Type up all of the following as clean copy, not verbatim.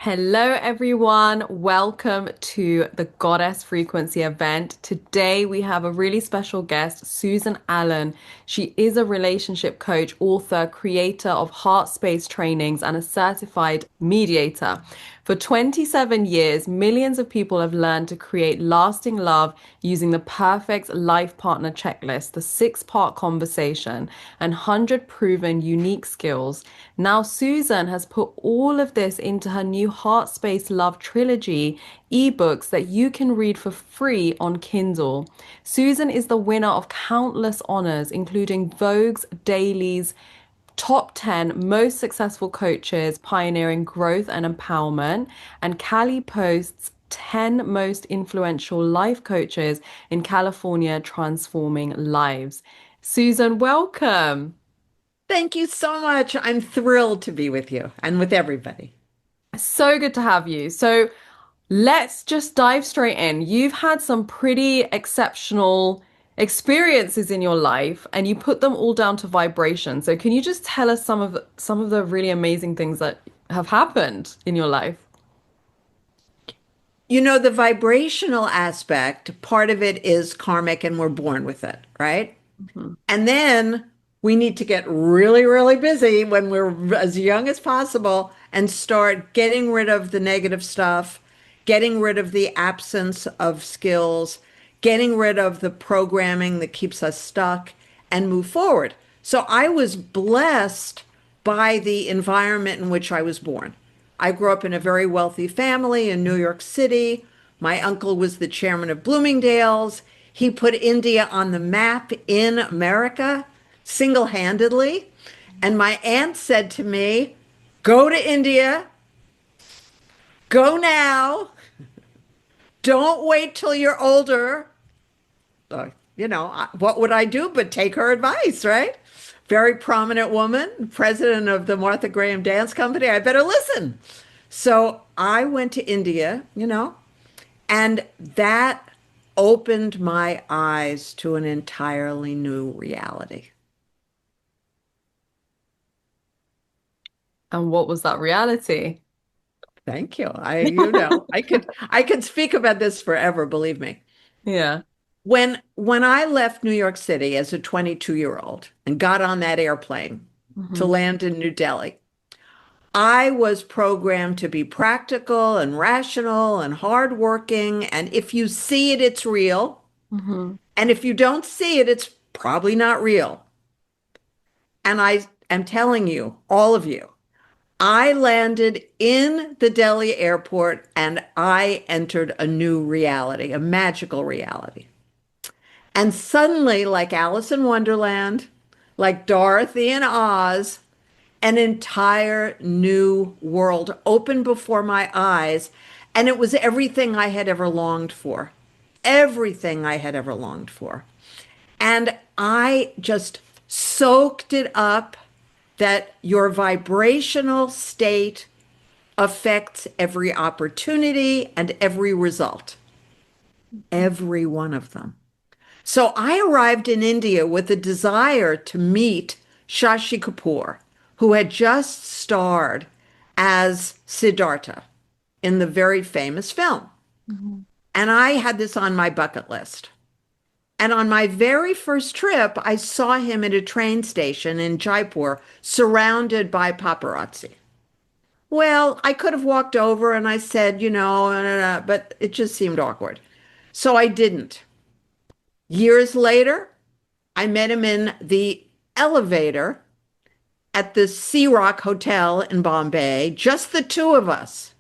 Hello, everyone. Welcome to the Goddess Frequency event. Today, we have a really special guest, Susan Allen. She is a relationship coach, author, creator of Heartspace trainings, and a certified mediator. For 27 years, millions of people have learned to create lasting love using the perfect life partner checklist, the six-part conversation, and 100 proven unique skills. Now, Susan has put all of this into her new Heartspace Love trilogy ebooks that you can read for free on Kindle. Susan is the winner of countless honors, including Vogue's Daily's Top 10 Most Successful Coaches Pioneering Growth and Empowerment, and Cali Post's 10 Most Influential Life Coaches in California Transforming Lives. Susan, welcome. Thank you so much. I'm thrilled to be with you and with everybody. So good to have you. So let's just dive straight in. You've had some pretty exceptional experiences in your life and you put them all down to vibration. So can you just tell us some of the really amazing things that have happened in your life? You know, the vibrational aspect, part of it is karmic and we're born with it, right? Mhm. And then we need to get really, really busy when we're as young as possible and start getting rid of the negative stuff, getting rid of the absence of skills, getting rid of the programming that keeps us stuck and move forward. So I was blessed by the environment in which I was born. I grew up in a very wealthy family in New York City. My uncle was the chairman of Bloomingdale's. He put India on the map in America single-handedly. And my aunt said to me, go to India, go now, don't wait till you're older. What would I do but take her advice, right? Very prominent woman, president of the Martha Graham Dance Company. I better listen. So I went to India, and that opened my eyes to an entirely new reality. And what was that reality? Thank you. I could speak about this forever, believe me. Yeah. When I left New York City as a 22-year-old and got on that airplane to Hmm. land in New Delhi, I was programmed to be practical and rational and hardworking. And if you see it, it's real. Hmm. And if you don't see it, it's probably not real. And I am telling you, all of you, I landed in the Delhi airport and I entered a new reality, a magical reality. And suddenly, like Alice in Wonderland, like Dorothy in Oz, an entire new world opened before my eyes. And it was everything I had ever longed for. Everything I had ever longed for. And I just soaked it up that your vibrational state affects every opportunity and every result, every one of them. So I arrived in India with a desire to meet Shashi Kapoor, who had just starred as Siddhartha in the very famous film. Hmm. And I had this on my bucket list. And on my very first trip, I saw him at a train station in Jaipur, surrounded by paparazzi. Well, I could have walked over and I said, but it just seemed awkward. So I didn't. Years later, I met him in the elevator at the Sea Rock Hotel in Bombay, just the two of us.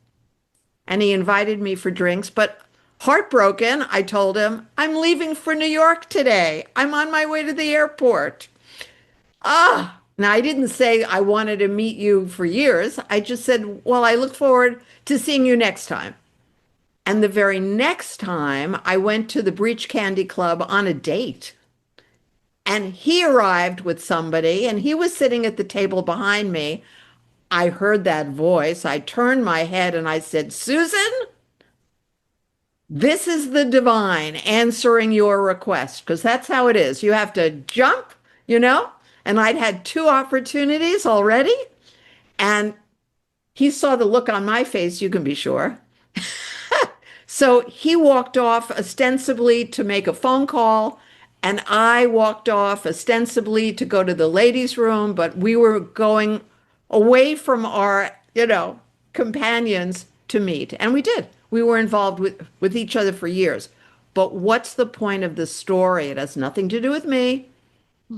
And he invited me for drinks, but heartbroken, I told him, I'm leaving for New York today. I'm on my way to the airport. Now I didn't say I wanted to meet you for years. I just said, well, I look forward to seeing you next time. And the very next time I went to the Breach Candy Club on a date. And he arrived with somebody, and he was sitting at the table behind me. I heard that voice. I turned my head and I said, Susan, this is the divine answering your request, because that's how it is. You have to jump, you know? And I'd had two opportunities already. And He saw the look on my face, you can be sure. So he walked off ostensibly to make a phone call, and I walked off ostensibly to go to the ladies' room, but we were going away from our, companions to meet. And we did. We were involved with each other for years. But what's the point of the story? It has nothing to do with me.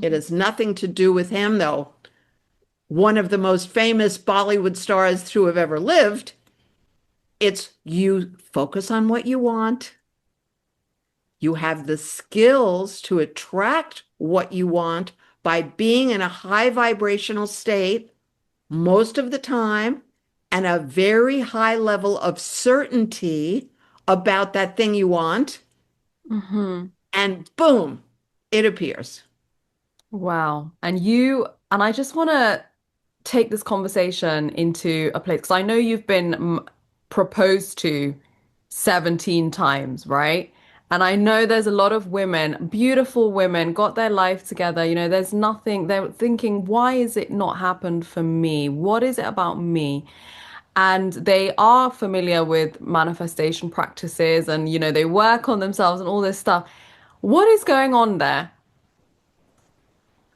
It Mhm. has nothing to do with him, though one of the most famous Bollywood stars to have ever lived. It's you focus on what you want. You have the skills to attract what you want by being in a high vibrational state most of the time and a very high level of certainty about that thing you want. Mhm. And boom, it appears. Wow. And I just want to take this conversation into a place because I know you've been proposed to 17 times, right? And I know there's a lot of women, beautiful women, got their life together. There's nothing, they're thinking, why is it not happened for me? What is it about me? And they are familiar with manifestation practices and, they work on themselves and all this stuff. What is going on there?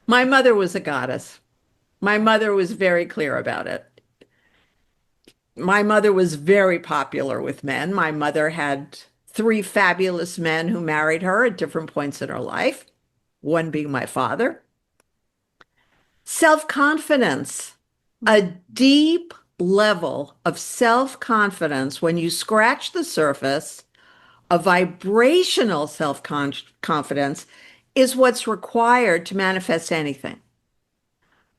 My mother was a goddess. My mother was very clear about it. My mother was very popular with men. My mother had three fabulous men who married her at different points in her life, one being my father. Self-confidence, a deep level of self-confidence when you scratch the surface, a vibrational self-confidence is what's required to manifest anything.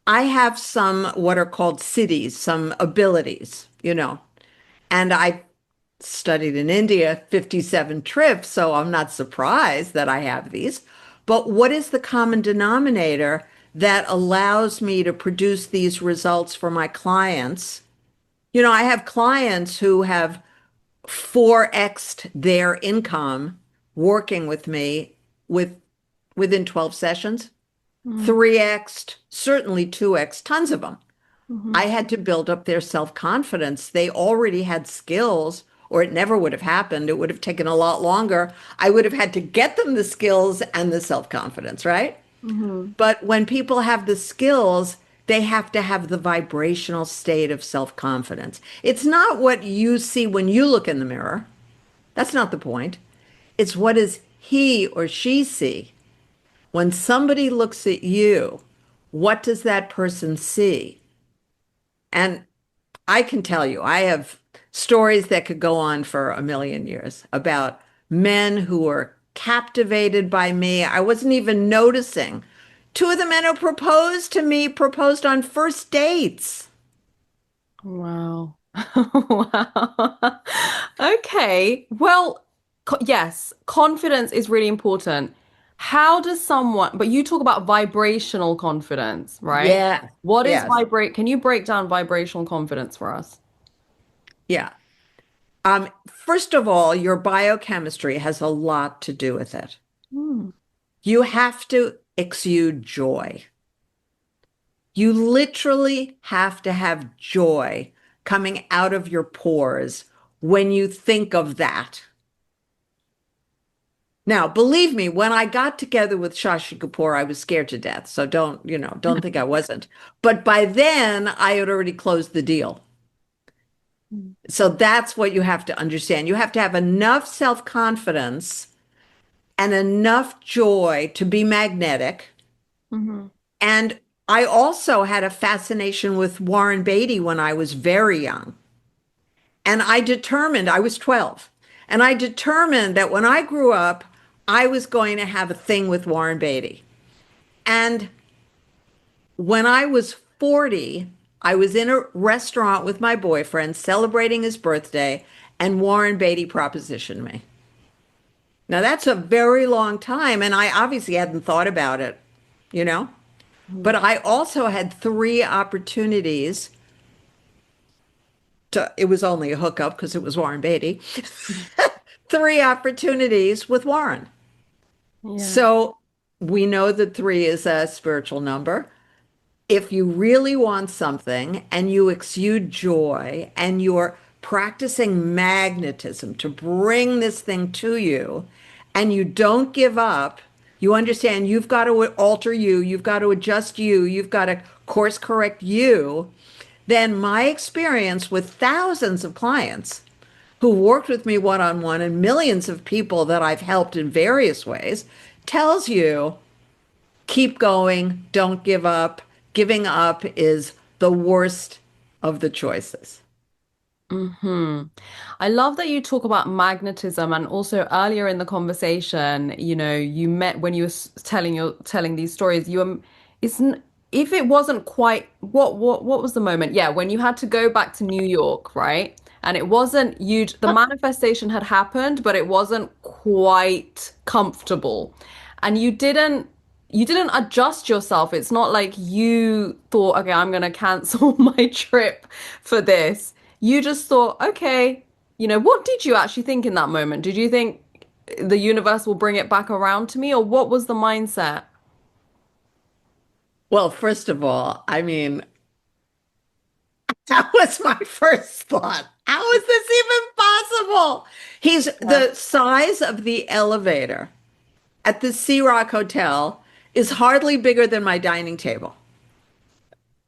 I have some what are called siddhis, some abilities, and I studied in India 57 trips, so I'm not surprised that I have these. But what is the common denominator that allows me to produce these results for my clients? I have clients who have 4x'd their income working with me within 12 sessions, Mm, 3x'd, certainly 2x, tons of them. I mhm, had to build up their self-confidence. They already had skills, or it never would have happened. It would have taken a lot longer. I would have had to get them the skills and the self-confidence, right? mhm, But when people have the skills, they have to have the vibrational state of self-confidence. It's not what you see when you look in the mirror. That's not the point. It's what does he or she see? When somebody looks at you, what does that person see? And I can tell you, I have stories that could go on for a million years about men who were captivated by me. I wasn't even noticing. Two of the men who proposed to me proposed on first dates. wow. Wow. Okay. Well, yes, confidence is really important. How does someone, but you talk about vibrational confidence, right? Yeah, What is yes, can you break down vibrational confidence for us? yeah. First of all, your biochemistry has a lot to do with it. Mm, You have to exude joy. You literally have to have joy coming out of your pores when you think of that. Now, believe me, when I got together with Shashi Kapoor, I was scared to death. So don't think I wasn't. But by then, I had already closed the deal. mm, So that's what you have to understand. You have to have enough self-confidence and enough joy to be magnetic. mhm, And I also had a fascination with Warren Beatty when I was very young. And I was 12, and I determined that when I grew up, I was going to have a thing with Warren Beatty. And when I was 40, I was in a restaurant with my boyfriend celebrating his birthday, and Warren Beatty propositioned me. Now, that's a very long time, and I obviously hadn't thought about it, you know? But mhm, I also had three opportunities it was only a hookup because it was Warren Beatty, three opportunities with Warren. yeah. So we know that three is a spiritual number. if you really want something and you exude joy and you're practicing magnetism to bring this thing to you and you don't give up, you understand you've got to alter you, you've got to adjust you, you've got to course correct you, then my experience with thousands of clients who worked with me one on one and millions of people that I've helped in various ways tells you keep going, don't give up. Giving up is the worst of the choices. Hmm. I love that you talk about magnetism, and also earlier in the conversation, you met when you were telling these stories, you were isn't if it wasn't quite what was the moment? Yeah, when you had to go back to New York, right? And it wasn't you the manifestation had happened, but it wasn't quite comfortable. And you didn't adjust yourself. It's not like you thought, okay, I'm gonna cancel my trip for this. You just thought, okay, what did you actually think in that moment? Did you think the universe will bring it back around to me, or what was the mindset? Well, first of all, I mean, that was my first thought. How is this even possible? He's Yeah. the size of the elevator at the Sea Rock Hotel is hardly bigger than my dining table.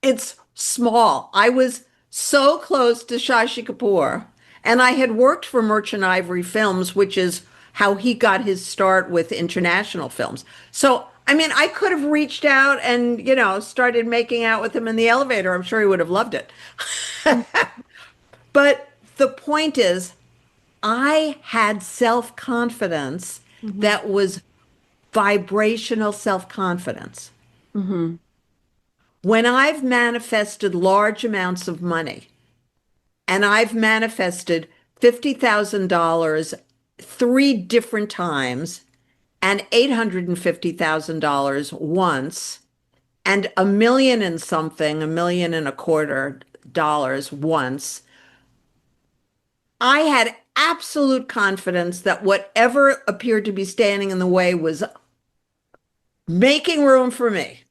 It's small. I was so close to Shashi Kapoor, and I had worked for Merchant Ivory Films, which is how he got his start with international films. So, I mean, I could have reached out and, started making out with him in the elevator. I'm sure he would have loved it. But the point is, I had self-confidence Mm-hmm. that was vibrational self-confidence. Mm-hmm. When I've manifested large amounts of money, and I've manifested $50,000 three different times and $850,000 once and a million and something, a million and a quarter dollars once. I had absolute confidence that whatever appeared to be standing in the way was making room for me.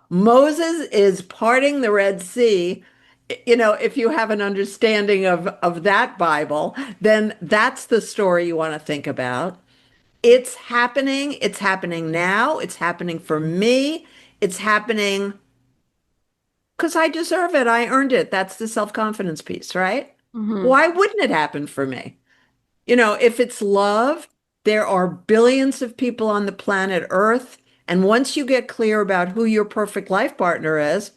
Moses is parting the Red Sea. If you have an understanding of that Bible, then that's the story you want to think about. It's happening. It's happening now. It's happening for me. It's happening because I deserve it. I earned it. That's the self-confidence piece, right? Mm-hmm. Why wouldn't it happen for me? If it's love, there are billions of people on the planet Earth. And once you get clear about who your perfect life partner is,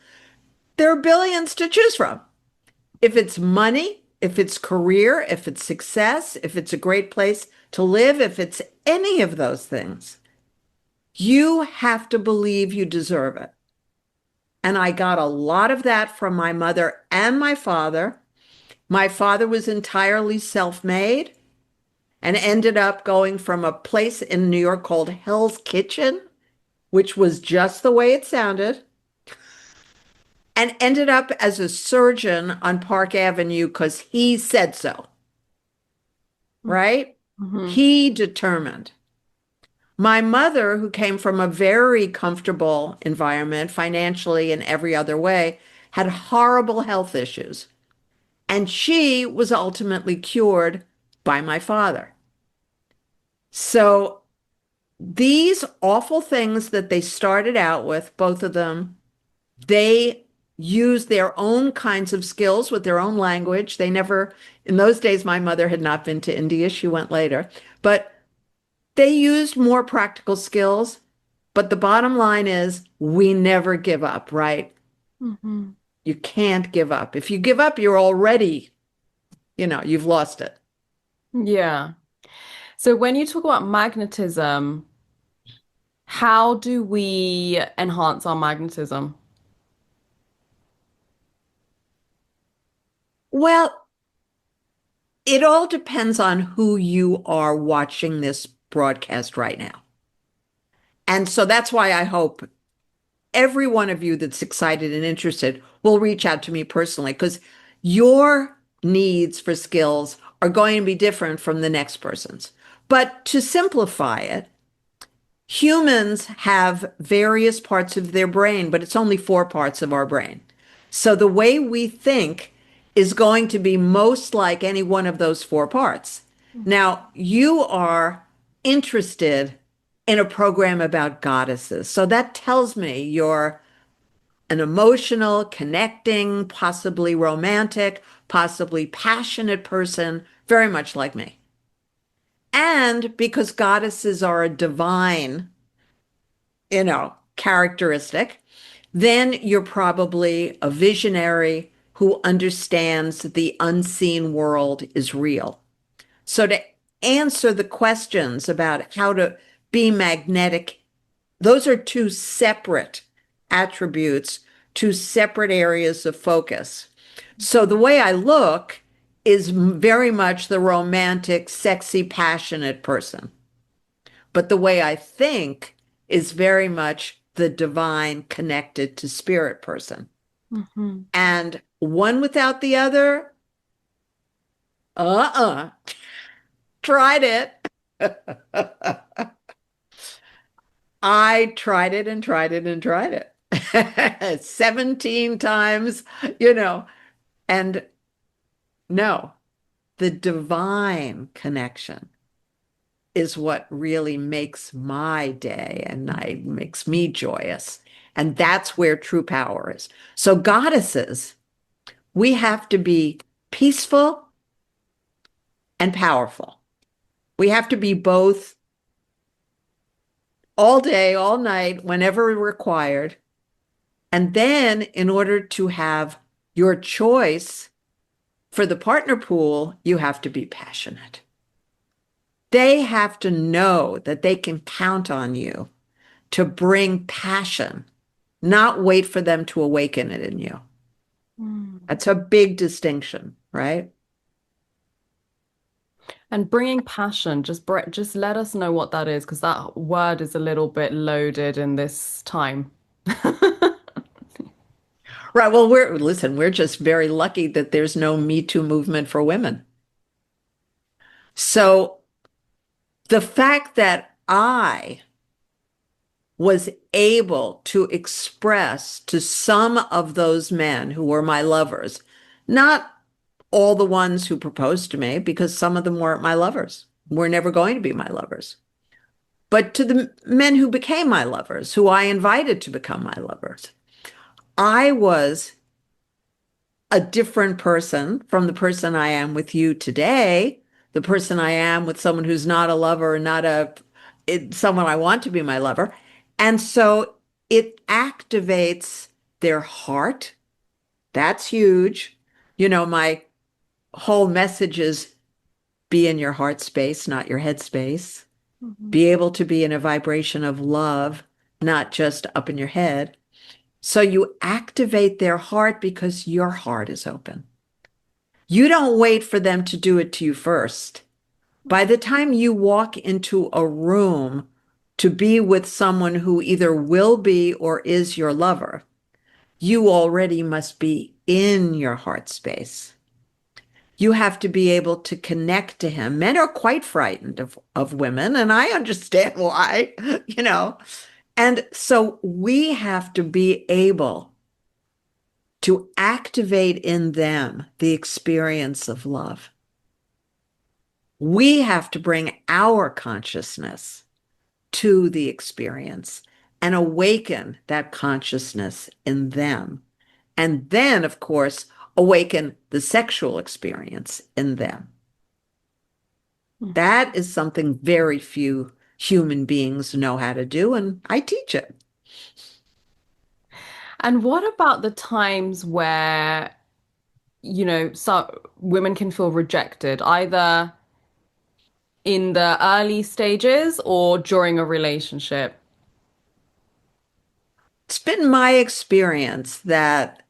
there are billions to choose from. If it's money, if it's career, if it's success, if it's a great place to live, if it's any of those things, you have to believe you deserve it. And I got a lot of that from my mother and my father. My father was entirely self-made and ended up going from a place in New York called Hell's Kitchen, which was just the way it sounded, and ended up as a surgeon on Park Avenue because he said so, right? Mm-hmm. He determined. My mother, who came from a very comfortable environment financially and every other way, had horrible health issues. And she was ultimately cured by my father. So these awful things that they started out with, both of them, they used their own kinds of skills with their own language. They never, in those days, my mother had not been to India. She went later, but they used more practical skills. But the bottom line is we never give up, right? Mm-hmm. You can't give up. If you give up, you're already, you've lost it. Yeah. So when you talk about magnetism, how do we enhance our magnetism? Well, it all depends on who you are watching this broadcast right now. And so that's why I hope every one of you that's excited and interested will reach out to me personally because your needs for skills are going to be different from the next person's. But to simplify it, Humans have various parts of their brain, but it's only four parts of our brain. So the way we think is going to be most like any one of those four parts. Now, you are interested in a program about goddesses. So that tells me you're an emotional, connecting, possibly romantic, possibly passionate person, very much like me. And because goddesses are a divine, characteristic, then you're probably a visionary who understands the unseen world is real. So to answer the questions about how to be magnetic, those are two separate attributes, two separate areas of focus. So the way I look is very much the romantic, sexy, passionate person. But the way I think is very much the divine, connected to spirit person. Mhm. And one without the other, uh-uh, tried it. I tried it and tried it and tried it 17 times, you know, and no, the divine connection is what really makes my day and night, makes me joyous. And that's where true power is. So, goddesses, we have to be peaceful and powerful. We have to be both all day, all night, whenever required. And then, in order to have your choice for the partner pool, you have to be passionate. They have to know that they can count on you to bring passion, not wait for them to awaken it in you. Mm. That's a big distinction, right? And bringing passion, just let us know what that is, because that word is a little bit loaded in this time. Right. Well, we're just very lucky that there's no Me Too movement for women. So the fact that I was able to express to some of those men who were my lovers, not all the ones who proposed to me, because some of them weren't my lovers, were never going to be my lovers, but to the men who became my lovers, who I invited to become my lovers. I was a different person from the person I am with you today, the person I am with someone who's not a lover, someone I want to be my lover. And so it activates their heart. That's huge. My whole message is be in your heart space, not your head space. Mhm. Be able to be in a vibration of love, not just up in your head. So you activate their heart because your heart is open. You don't wait for them to do it to you first. By the time you walk into a room to be with someone who either will be or is your lover, you already must be in your heart space. You have to be able to connect to him. Men are quite frightened of women, and I understand why, you know. And so we have to be able to activate in them the experience of love. We have to bring our consciousness to the experience and awaken that consciousness in them. And then, of course, awaken the sexual experience in them. Mm. That is something very few human beings know how to do, and I teach it. And what about the times where, so women can feel rejected, either in the early stages or during a relationship? It's been my experience that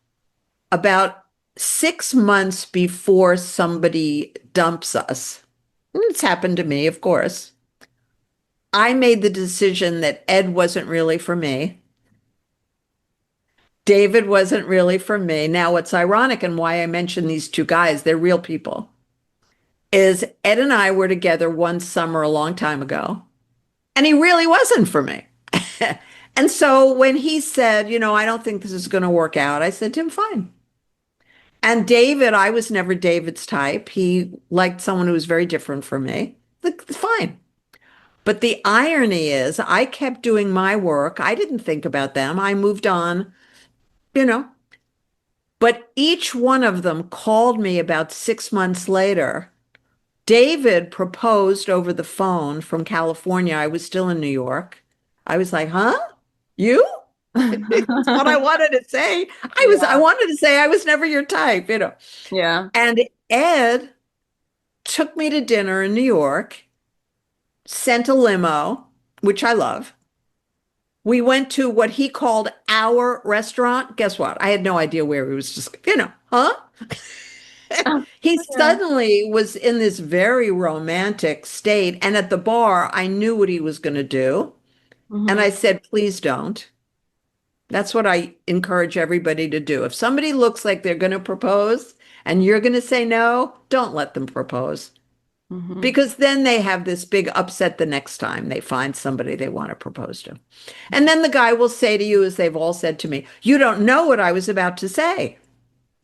about 6 months before somebody dumps us, and it's happened to me, of course, I made the decision that Ed wasn't really for me. David wasn't really for me. Now, what's ironic and why I mention these two guys, they're real people, is Ed and I were together one summer a long time ago. And he really wasn't for me. And so when he said, I don't think this is going to work out, I said to him, fine. And David, I was never David's type. He liked someone who was very different from me. Fine. But the irony is, I kept doing my work. I didn't think about them. I moved on, you know. But each one of them called me about 6 months later. David proposed over the phone from California. I was still in New York. I was like, huh? You? It's what I wanted to say. I Yeah. wanted to say I was never your type. Yeah. And Ed took me to dinner in New York, sent a limo, which I love. We went to what he called our restaurant. Guess what? I had no idea where he was just, huh? He Yeah. suddenly was in this very romantic state. And at the bar, I knew what he was going to do. And Hmm. I said, please don't. That's what I encourage everybody to do. If somebody looks like they're going to propose and you're going to say no, don't let them propose. Hmm. Because then they have this big upset the next time they find somebody they want to propose to. And then the guy will say to you, as they've all said to me, you don't know what I was about to say.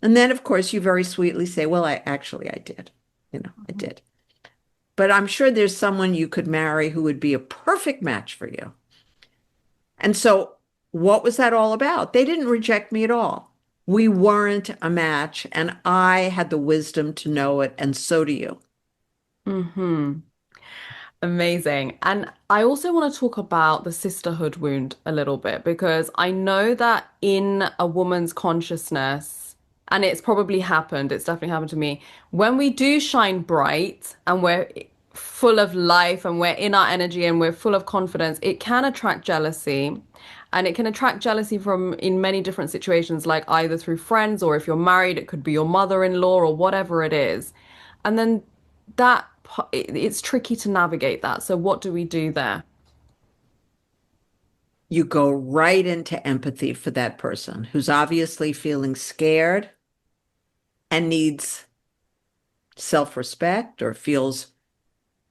And then, of course, you very sweetly say, well, I did. I did. But I'm sure there's someone you could marry who would be a perfect match for you. And so, what was that all about? They didn't reject me at all. We weren't a match, and I had the wisdom to know it, and so do you. Hmm. Amazing. And I also want to talk about the sisterhood wound a little bit because I know that in a woman's consciousness, and it's probably happened, it's definitely happened to me, when we do shine bright and we're full of life and we're in our energy and we're full of confidence, it can attract jealousy. And it can attract jealousy from in many different situations, like either through friends or if you're married, it could be your mother-in-law or whatever it is. And then it's tricky to navigate that. So what do we do there? You go right into empathy for that person who's obviously feeling scared and needs self-respect or feels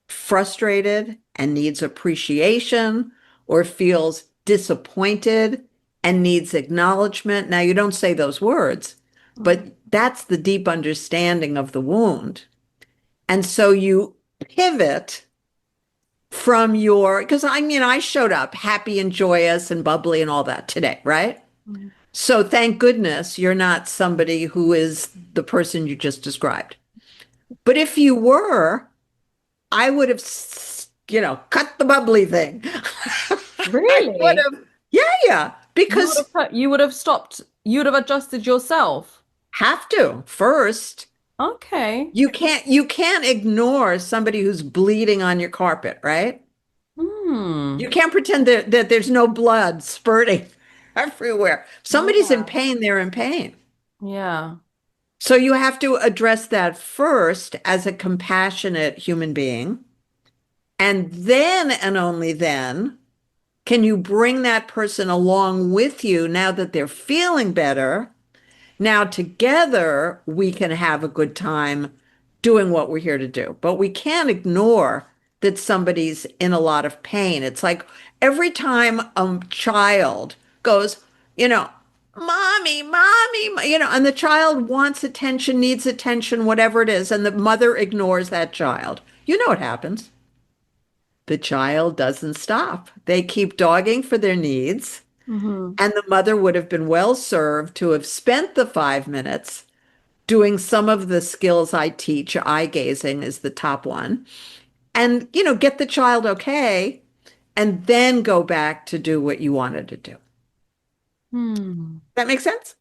frustrated and needs appreciation or feels disappointed and needs acknowledgement. Now, you don't say those words, but that's the deep understanding of the wound. And so you pivot from because I mean, I showed up happy and joyous and bubbly and all that today, right? Mhm. So thank goodness you're not somebody who is the person you just described. But if you were, I would have, cut the bubbly thing. I would Really? have, yeah, yeah, because You would have stopped, you would have adjusted yourself. have to first. Okay. You can't ignore somebody who's bleeding on your carpet, right? You Hmm. can't pretend that there's no blood spurting everywhere. If somebody's in Yeah. pain, they're in pain. Yeah. So you have to address that first as a compassionate human being. And then and only then can you bring that person along with you now that they're feeling better. Now together we can have a good time doing what we're here to do. But we can't ignore that somebody's in a lot of pain. It's like every time a child goes, you know, mommy, mommy, and the child wants attention, needs attention, whatever it is, and the mother ignores that child. You know what happens? The child doesn't stop. They keep dogging for their needs. Hmm. And the mother would have been well served to have spent the 5 minutes doing some of the skills I teach. Eye gazing is the top one. And, get the child okay, and then go back to do what you wanted to do. Hmm. That makes sense?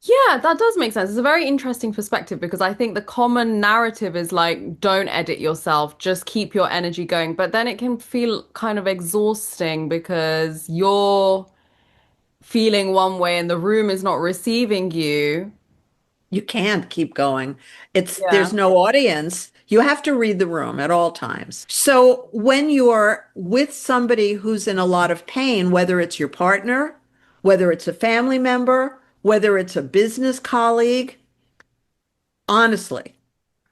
Yeah, that does make sense. It's a very interesting perspective because I think the common narrative is like, don't edit yourself, just keep your energy going. But then it can feel kind of exhausting because you're feeling one way and the room is not receiving you. You can't keep going. There's Yeah. no audience. You have to read the room at all times. So when you're with somebody who's in a lot of pain, whether it's your partner, whether it's a family member, whether it's a business colleague, honestly,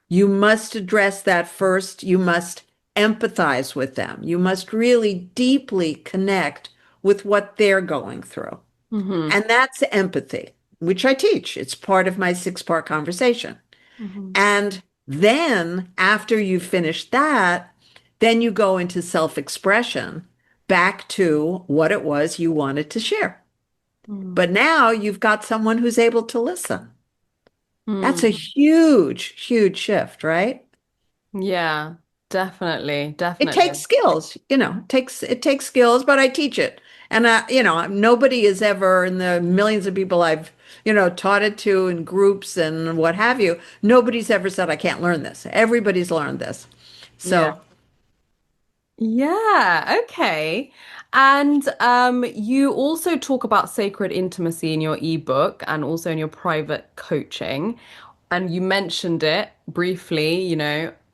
you must address that first. You must empathize with them. You must really deeply connect with what they're going through. Mm-hmm. And that's empathy, which I teach. It's part of my 6-part conversation. Mm-hmm. And then after you finish that, then you go into self-expression back to what it was you wanted to share. But now you've got someone who's able to listen. That's a Mm-hmm. huge, huge shift, right? Yeah, definitely, It takes definitely. skills, it takes skills, but I teach it. And nobody is ever in the millions of people I've, taught it to in groups and what have you, nobody's ever said I can't learn this. Everybody's learned this. Yeah. So Yeah, okay. And you also talk about sacred intimacy in your ebook and also in your private coaching. And you mentioned it briefly,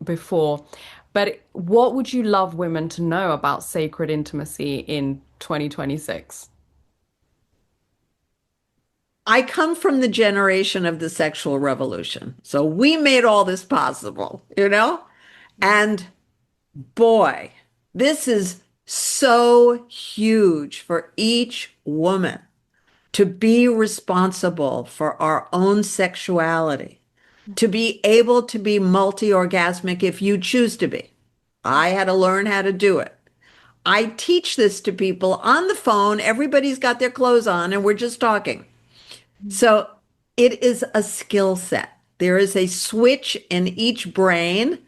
before. But what would you love women to know about sacred intimacy in 2026? I come from the generation of the sexual revolution. So we made all this possible, you know? And boy, this is so huge for each woman to be responsible for our own sexuality, to be able to be multi-orgasmic if you choose to be. I had to learn how to do it. I teach this to people on the phone. Everybody's got their clothes on and we're just talking. So it is a skill set. There is a switch in each brain,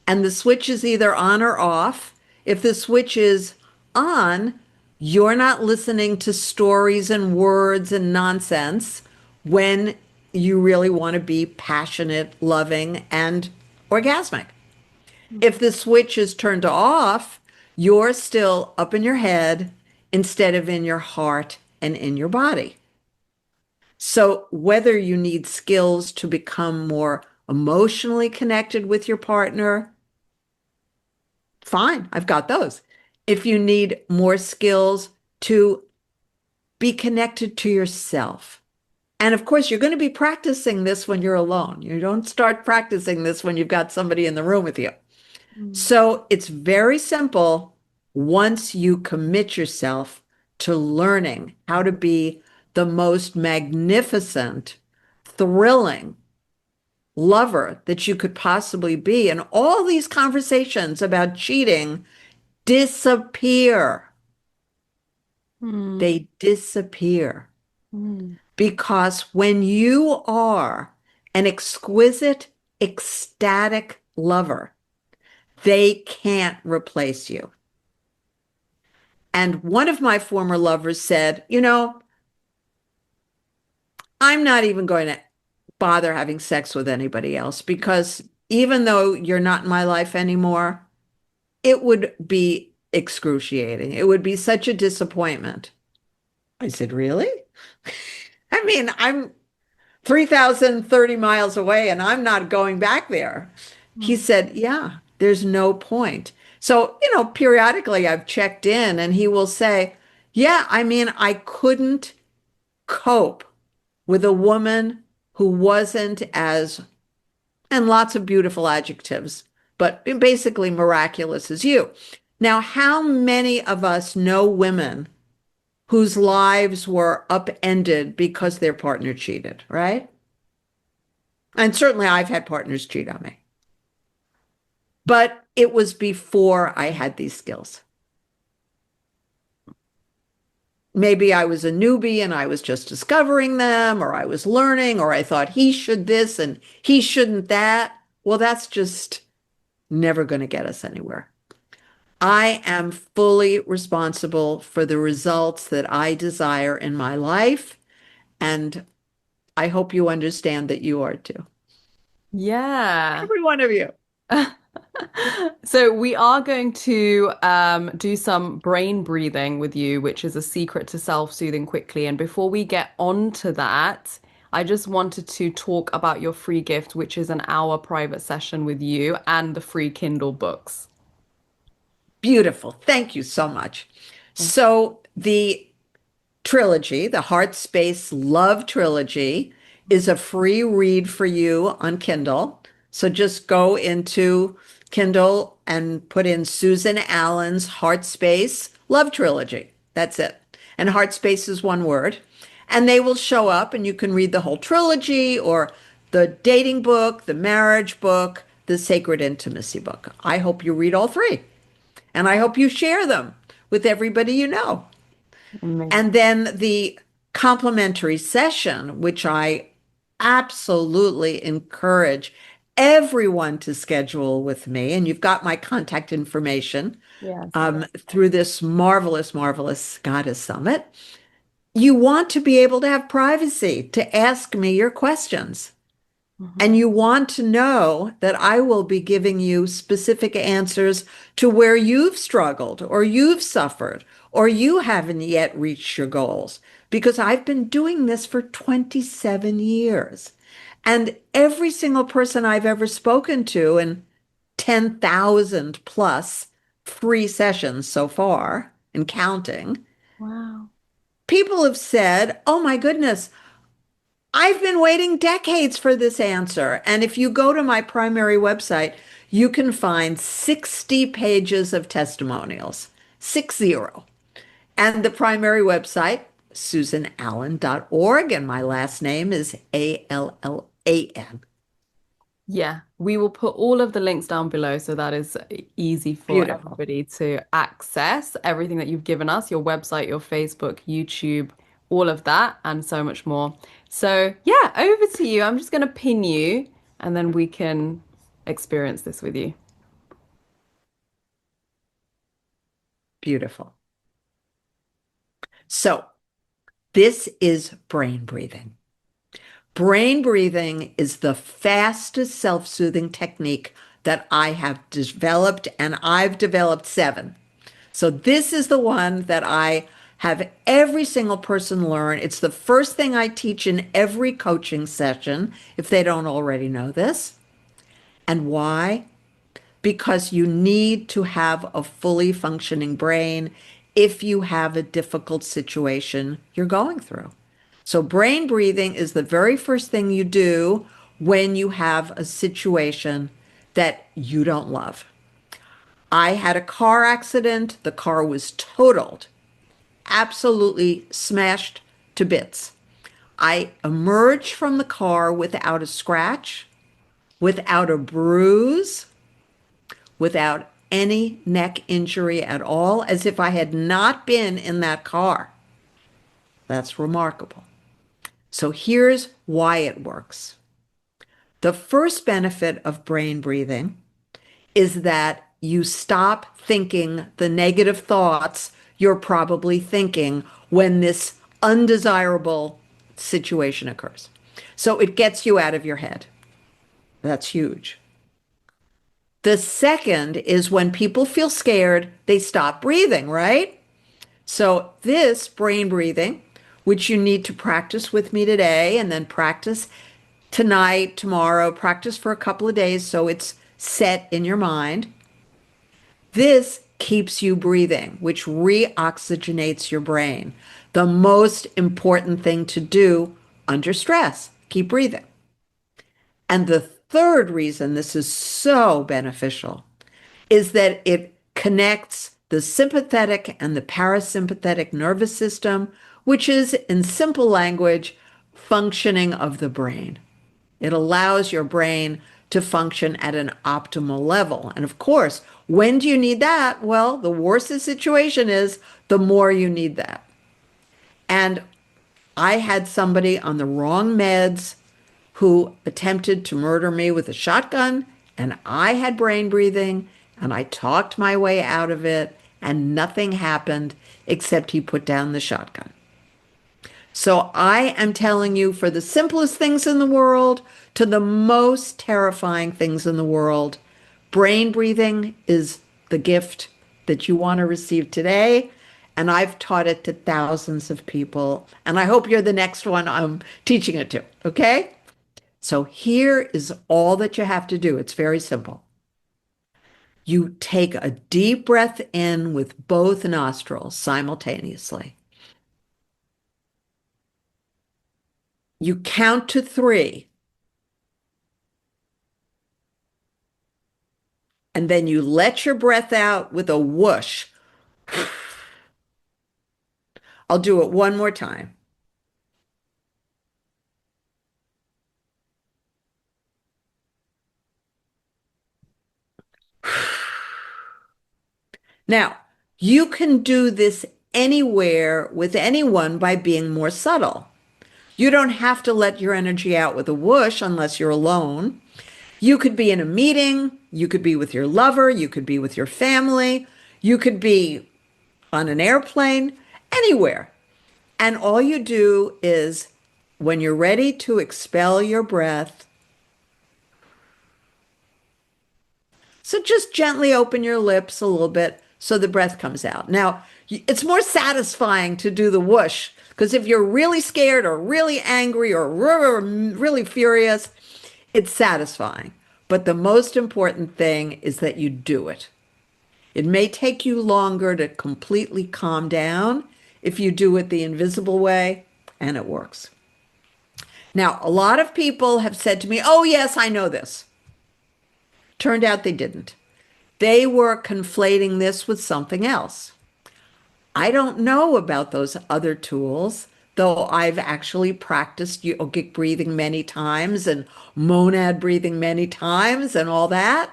and the switch is either on or off. If the switch is on, you're not listening to stories and words and nonsense when you really want to be passionate, loving, and orgasmic. If the switch is turned off, you're still up in your head instead of in your heart and in your body. So, whether you need skills to become more emotionally connected with your partner, fine, I've got those. If you need more skills to be connected to yourself, and of course, you're going to be practicing this when you're alone. You don't start practicing this when you've got somebody in the room with you. Mm. So, it's very simple once you commit yourself to learning how to be the most magnificent, thrilling lover that you could possibly be. And all these conversations about cheating disappear. Mm. They disappear Mm. because when you are an exquisite, ecstatic lover, they can't replace you. And one of my former lovers said, I'm not even going to bother having sex with anybody else because even though you're not in my life anymore, it would be excruciating. It would be such a disappointment. I said, really? I mean, I'm 3,030 miles away and I'm not going back there. He Mm. said, yeah, there's no point. So, periodically I've checked in and he will say, yeah, I mean, I couldn't cope with a woman who wasn't as, and lots of beautiful adjectives, but basically miraculous as you. Now, how many of us know women whose lives were upended because their partner cheated, right? And certainly I've had partners cheat on me, but it was before I had these skills. Maybe I was a newbie and I was just discovering them, or I was learning, or I thought he should this and he shouldn't that. Well, that's just never going to get us anywhere. I am fully responsible for the results that I desire in my life. And I hope you understand that you are too. Yeah. Every one of you. So we are going to do some brain breathing with you, which is a secret to self-soothing quickly. And before we get on to that, I just wanted to talk about your free gift, which is an hour private session with you and the free Kindle books. Beautiful. Thank you so much. So, the trilogy, the Heartspace Love Trilogy, is a free read for you on Kindle. So, just go into Kindle and put in Susan Allen's Heartspace Love Trilogy. That's it. And Heartspace is one word. And they will show up, and you can read the whole trilogy or the dating book, the marriage book, the sacred intimacy book. I hope you read all three. And I hope you share them with everybody you know. And Amazing. then the complimentary session, which I absolutely encourage everyone to schedule with me. And you've got my contact information Yes. through this marvelous, marvelous Goddess Summit. You want to be able to have privacy to ask me your questions. And Mhm. you want to know that I will be giving you specific answers to where you've struggled or you've suffered or you haven't yet reached your goals. Because I've been doing this for 27 years. And every single person I've ever spoken to, in 10,000 plus free sessions so far and counting, Wow. people have said, oh my goodness, I've been waiting decades for this answer. And if you go to my primary website, you can find 60 pages of testimonials, 60. And the primary website, susanallen.org, and my last name is Allan. Yeah, we will put all of the links down below so that is easy for Beautiful. everybody to access everything that you've given us, your website, your Facebook, YouTube, all of that, and so much more. So, yeah, over to you. I'm just going to pin you and then we can experience this with you. Beautiful. So, this is brain breathing. Brain breathing is the fastest self soothing technique that I have developed, and I've developed seven. So, this is the one that I have every single person learn. It's the first thing I teach in every coaching session, if they don't already know this. And why? Because you need to have a fully functioning brain if you have a difficult situation you're going through. So, brain breathing is the very first thing you do when you have a situation that you don't love. I had a car accident. The car was totaled, absolutely smashed to bits. I emerged from the car without a scratch, without a bruise, without any neck injury at all, as if I had not been in that car. That's remarkable. So here's why it works. The first benefit of brain breathing is that you stop thinking the negative thoughts you're probably thinking when this undesirable situation occurs. So it gets you out of your head. That's huge. The second is when people feel scared, they stop breathing, right? So, this brain breathing, which you need to practice with me today and then practice tonight, tomorrow, practice for a couple of days so it's set in your mind. This keeps you breathing, which reoxygenates your brain. The most important thing to do under stress, keep breathing. And the third reason this is so beneficial is that it connects the sympathetic and the parasympathetic nervous system, which is, in simple language, functioning of the brain. It allows your brain to function at an optimal level. And of course, when do you need that? Well, the worse the situation is, the more you need that. And I had somebody on the wrong meds who attempted to murder me with a shotgun, and I had brain breathing, and I talked my way out of it, and nothing happened except he put down the shotgun. So I am telling you, for the simplest things in the world to the most terrifying things in the world, brain breathing is the gift that you want to receive today. And I've taught it to thousands of people. And I hope you're the next one I'm teaching it to. Okay? So here is all that you have to do. It's very simple. You take a deep breath in with both nostrils simultaneously. You count to three. And then you let your breath out with a whoosh. I'll do it one more time. Now, you can do this anywhere with anyone by being more subtle. You don't have to let your energy out with a whoosh unless you're alone. You could be in a meeting, you could be with your lover, you could be with your family, you could be on an airplane, anywhere. And all you do is when you're ready to expel your breath, so just gently open your lips a little bit so the breath comes out. Now, it's more satisfying to do the whoosh because if you're really scared or really angry or really furious, it's satisfying. But the most important thing is that you do it. It may take you longer to completely calm down if you do it the invisible way, and it works. Now, a lot of people have said to me, oh, yes, I know this. Turned out they didn't. They were conflating this with something else. I don't know about those other tools, though I've actually practiced yogic breathing many times and monad breathing many times and all that.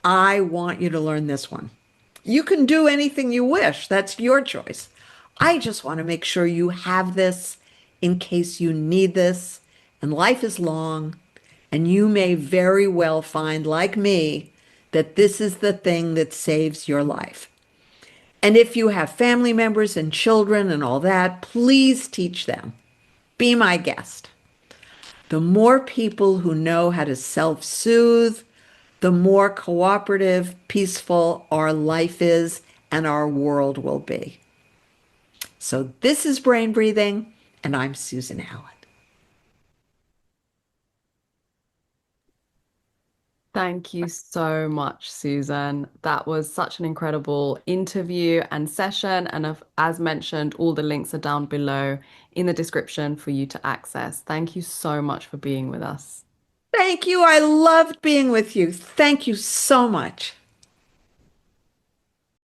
I want you to learn this one. You can do anything you wish. That's your choice. I just want to make sure you have this in case you need this. And life is long, and you may very well find, like me, that this is the thing that saves your life. And if you have family members and children and all that, please teach them. Be my guest. The more people who know how to self-soothe, the more cooperative, peaceful our life is and our world will be. So this is Brain Breathing, and I'm Susan Allen. Thank you so much, Susan. That was such an incredible interview and session. And as mentioned, all the links are down below in the description for you to access. Thank you so much for being with us. Thank you. I loved being with you. Thank you so much.